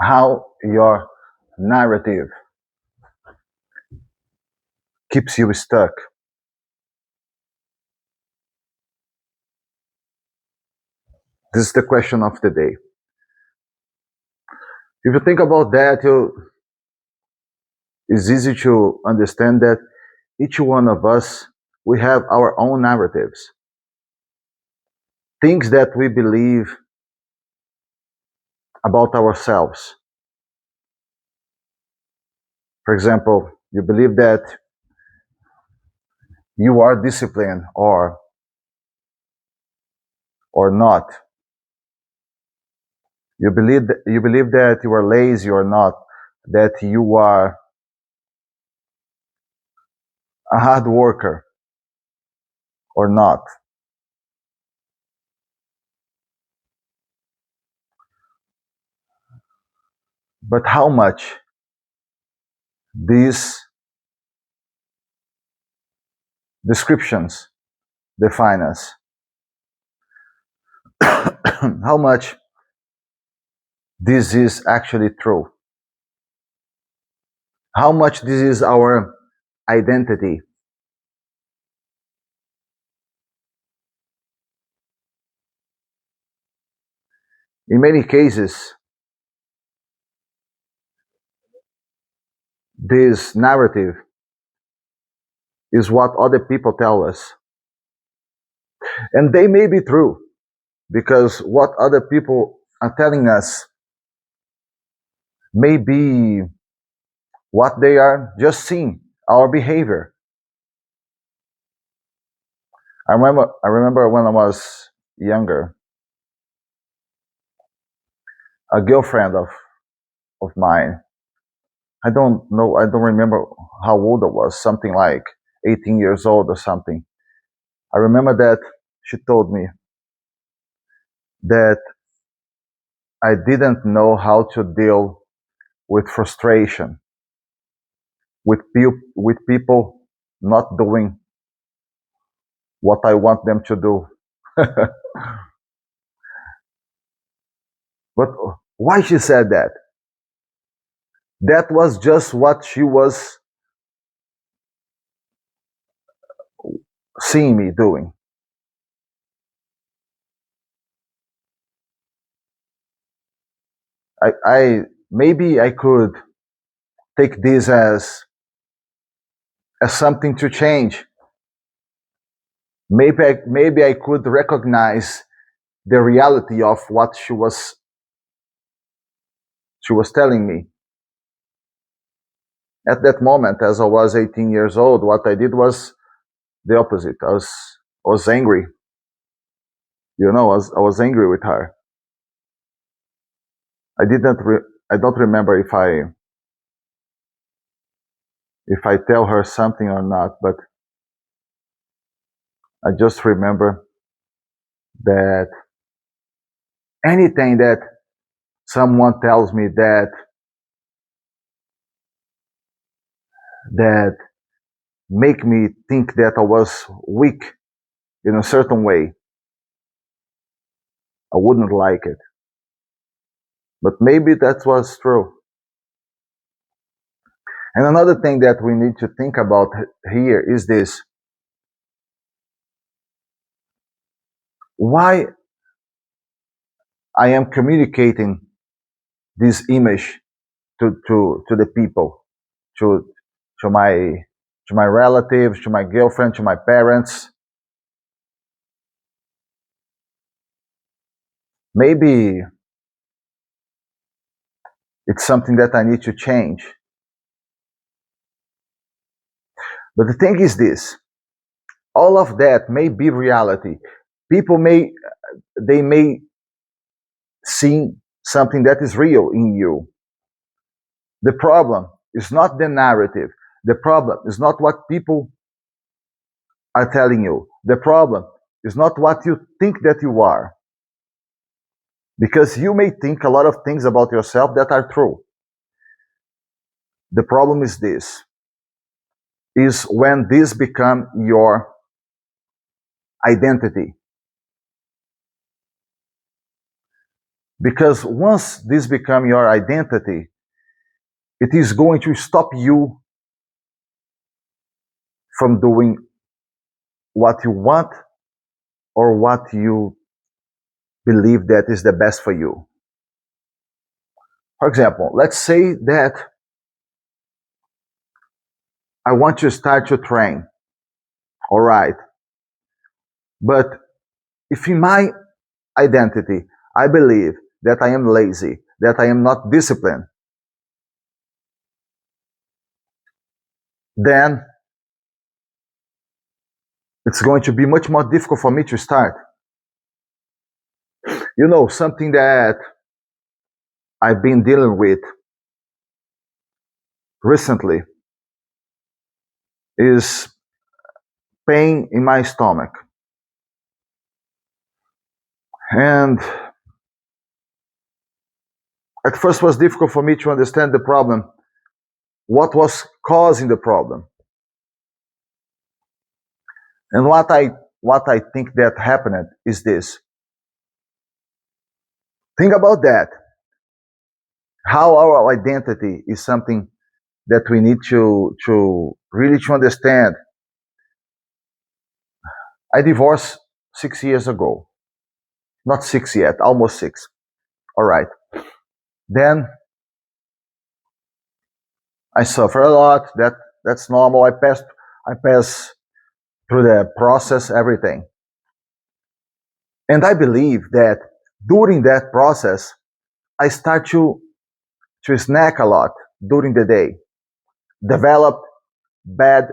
how your narrative keeps you stuck. This is the question of the day. If you think about that, it's easy to understand that each one of us, we have our own narratives, things that we believe about ourselves. For example, you believe that you are disciplined or not. You believe that you are lazy or not, that you are a hard worker or not. But how much these descriptions define us? How much this is actually true? How much this is our identity? In many cases, this narrative is what other people tell us. And they may be true because what other people are telling us may be what they are just seeing, our behavior. I remember when I was younger, a girlfriend of mine, I don't remember how old I was, something like 18 years old or something. I remember that she told me that I didn't know how to deal with frustration, with people not doing what I want them to do. But why she said that? That was just what she was seeing me doing. I maybe I could take this as something to change. Maybe I could recognize the reality of what she was telling me. At that moment, as I was 18 years old, what I did was the opposite. I was angry. I was angry with her. I didn't. I don't remember if I tell her something or not, but I just remember that anything that someone tells me that make me think that I was weak in a certain way, I wouldn't like it. But maybe that was true. And another thing that we need to think about here is this: why I am communicating this image to the people, to to my to my relatives, to my girlfriend, to my parents. Maybe it's something that I need to change. But the thing is this: all of that may be reality. People may see something that is real in you. The problem is not the narrative. The problem is not what people are telling you. The problem is not what you think that you are. Because you may think a lot of things about yourself that are true. The problem is this: is when this become your identity. Because once this become your identity, it is going to stop you from doing what you want or what you believe that is the best for you. For example, let's say that I want to start to train. All right. But if in my identity I believe that I am lazy, that I am not disciplined, then it's going to be much more difficult for me to start. You know, something that I've been dealing with recently is pain in my stomach. And at first it was difficult for me to understand the problem, what was causing the problem. And what I think that happened is this. Think about that. How our identity is something that we need to really to understand. I divorced 6 years ago. Not six yet, almost six. All right. Then I suffer a lot. That's normal. I pass through the process, everything. And I believe that during that process, I start to snack a lot during the day, develop bad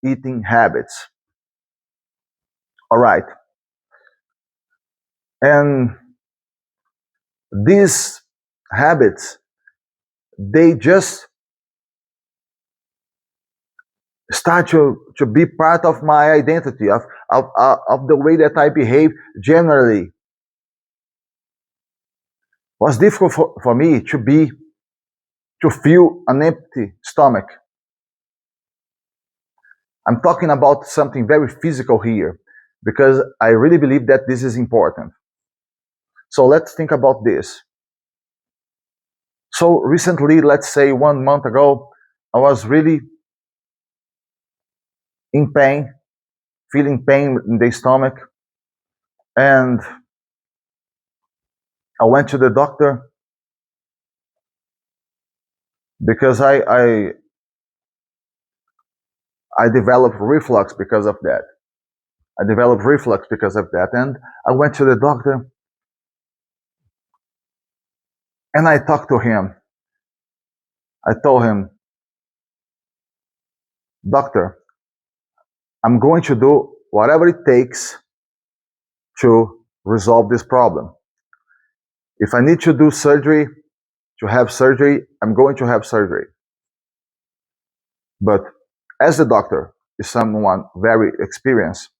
eating habits. All right. And these habits, they just start to be part of my identity, of the way that I behave generally. It was difficult for me to feel an empty stomach. I'm talking about something very physical here because I really believe that this is important. So let's think about this. So recently, let's say 1 month ago, I was really in pain, feeling pain in the stomach, and I went to the doctor because I developed reflux because of that. I developed reflux because of that, and I went to the doctor and I talked to him. I told him, Doctor, I'm going to do whatever it takes to resolve this problem. If I need to do surgery, to have surgery, I'm going to have surgery. But as the doctor is someone very experienced,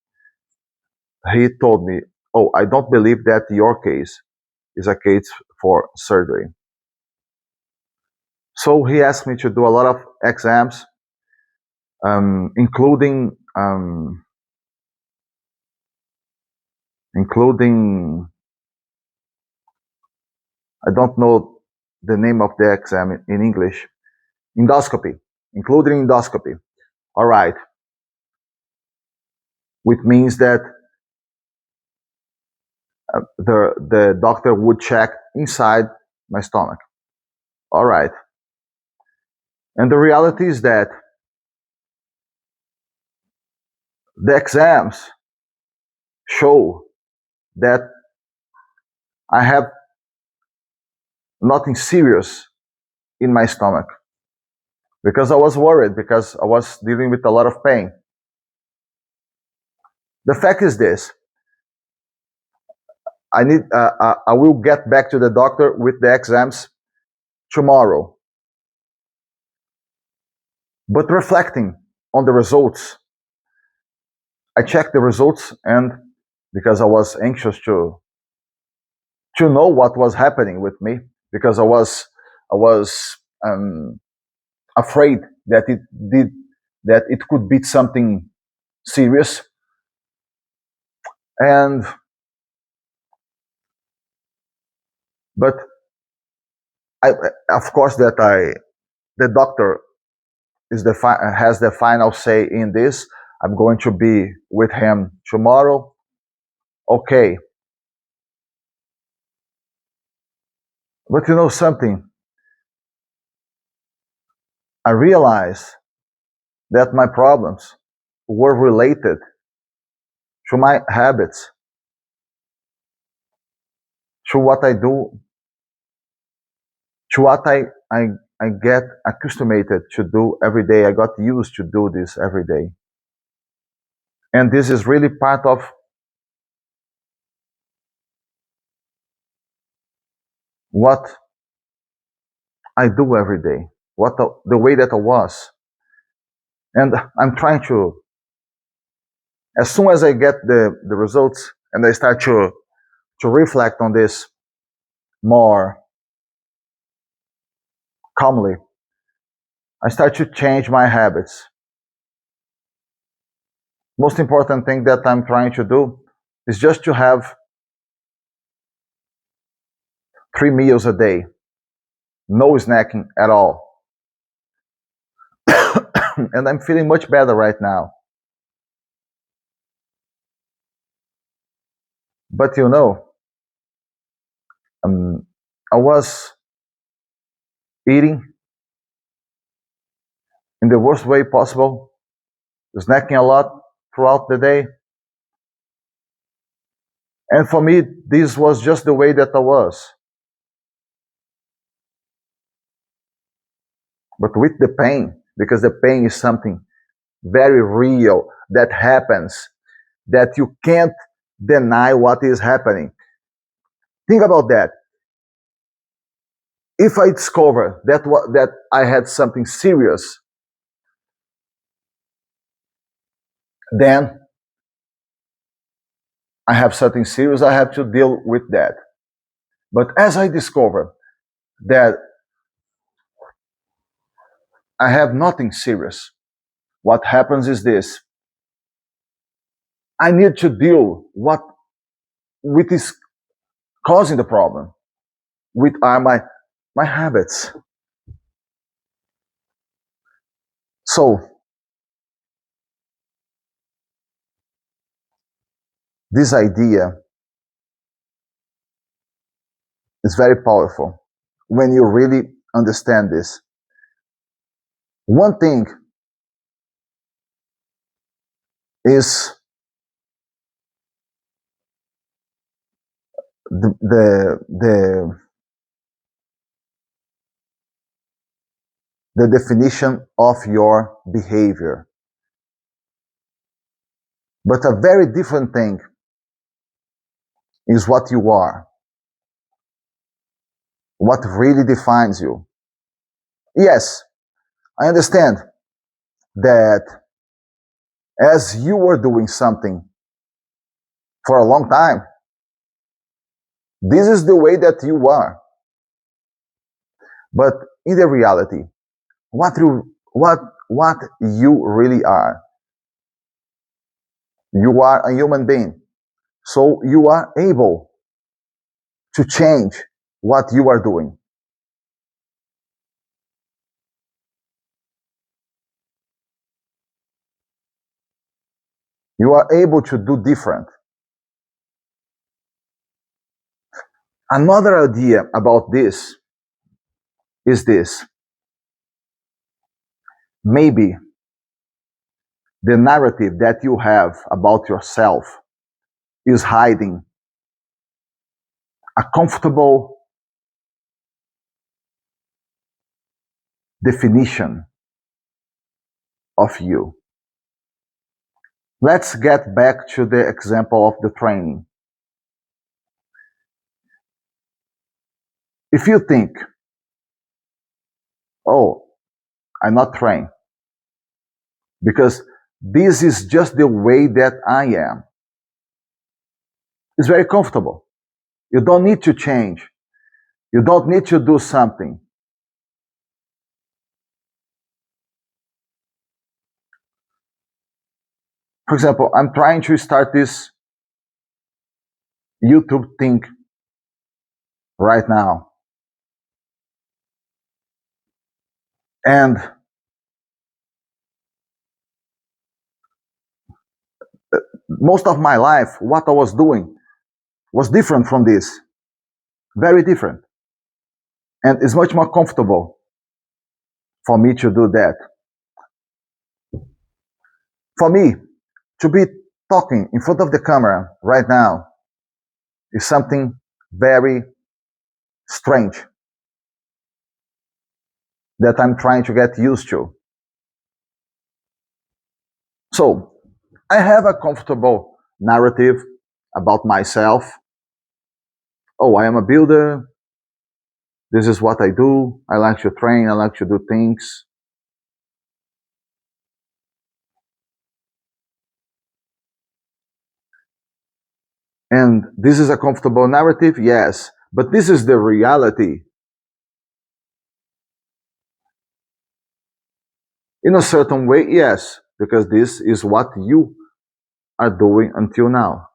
he told me, oh, I don't believe that your case is a case for surgery. So he asked me to do a lot of exams, including I don't know the name of the exam in English, endoscopy, including endoscopy. All right, which means that the doctor would check inside my stomach. All right, and the reality is that the exams show that I have nothing serious in my stomach because I was worried because I was dealing with a lot of pain. The fact is this: I will get back to the doctor with the exams tomorrow. But reflecting on the results, I checked the results, and because I was anxious to know what was happening with me, because I was afraid that it could be something serious, and But I, of course, the doctor has the final say in this. I'm going to be with him tomorrow. Okay, but you know something? I realized that my problems were related to my habits, to what I do, to what I get accustomed to do every day. I got used to do this every day. And this is really part of what I do every day, the way that I was. And I'm trying to, as soon as I get the results and I start to reflect on this more calmly, I start to change my habits. Most important thing that I'm trying to do is just to have 3 meals a day, no snacking at all. And I'm feeling much better right now. But you know, I was eating in the worst way possible, snacking a lot throughout the day. And for me, this was just the way that I was. But with the pain, because the pain is something very real that happens, that you can't deny what is happening. Think about that. If I discover that I had something serious, then I have something serious, I have to deal with that. But as I discover that I have nothing serious, what happens is this. I need to deal with is causing the problem, with are my habits. So this idea is very powerful when you really understand this. One thing is the the definition of your behavior. But a very different thing is what you are, what really defines you. Yes, I understand that as you were doing something for a long time, this is the way that you are. But in the reality, what what you really are, you are a human being. So you are able to change what you are doing. You are able to do different. Another idea about this is this. Maybe the narrative that you have about yourself is hiding a comfortable definition of you. Let's get back to the example of the training. If you think, oh, I'm not trained because this is just the way that I am, it's very comfortable. You don't need to change. You don't need to do something. For example, I'm trying to start this YouTube thing right now. And most of my life, what I was doing was different from this, very different. And it's much more comfortable for me to do that. For me, to be talking in front of the camera right now is something very strange that I'm trying to get used to. So, I have a comfortable narrative about myself. Oh, I am a builder. This is what I do. I like to train. I like to do things. And this is a comfortable narrative, yes. But this is the reality. In a certain way, yes, because this is what you are doing until now.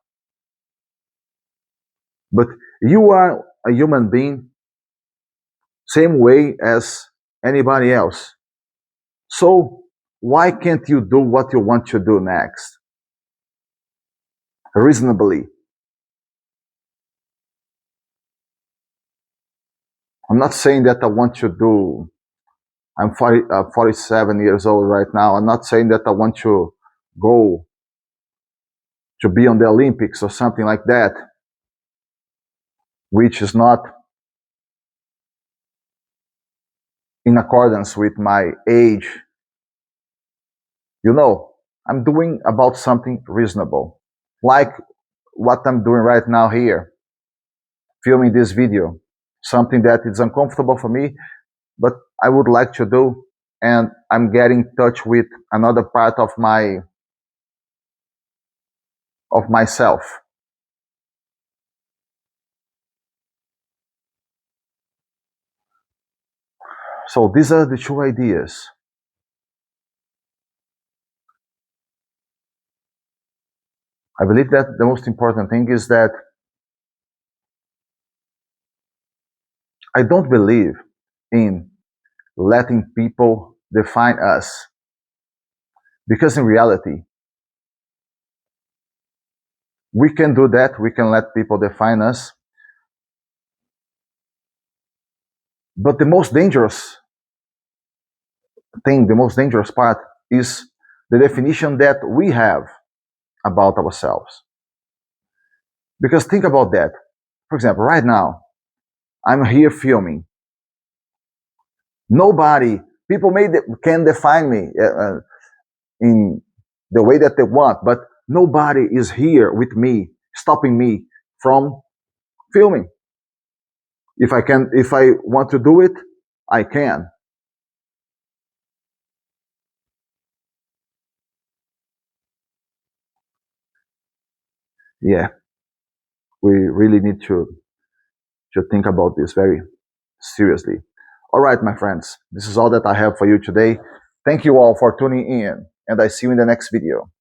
But you are a human being, same way as anybody else. So why can't you do what you want to do next? Reasonably. I'm not saying that I want to do, I'm 47 years old right now. I'm not saying that I want to go to be on the Olympics or something like that, which is not in accordance with my age. You know, I'm doing about something reasonable, like what I'm doing right now here, filming this video, something that is uncomfortable for me, but I would like to do, and I'm getting in touch with another part of myself. So these are the two ideas. I believe that the most important thing is that I don't believe in letting people define us, because in reality, we can do that. We can let people define us. But the most dangerous thing, the most dangerous part is the definition that we have about ourselves. Because think about that. For example, right now, I'm here filming. Nobody, people can define me in the way that they want, but nobody is here with me, stopping me from filming. If I want to do it, I can. Yeah, we really need to think about this very seriously. All right, my friends, this is all that I have for you today. Thank you all for tuning in, and I see you in the next video.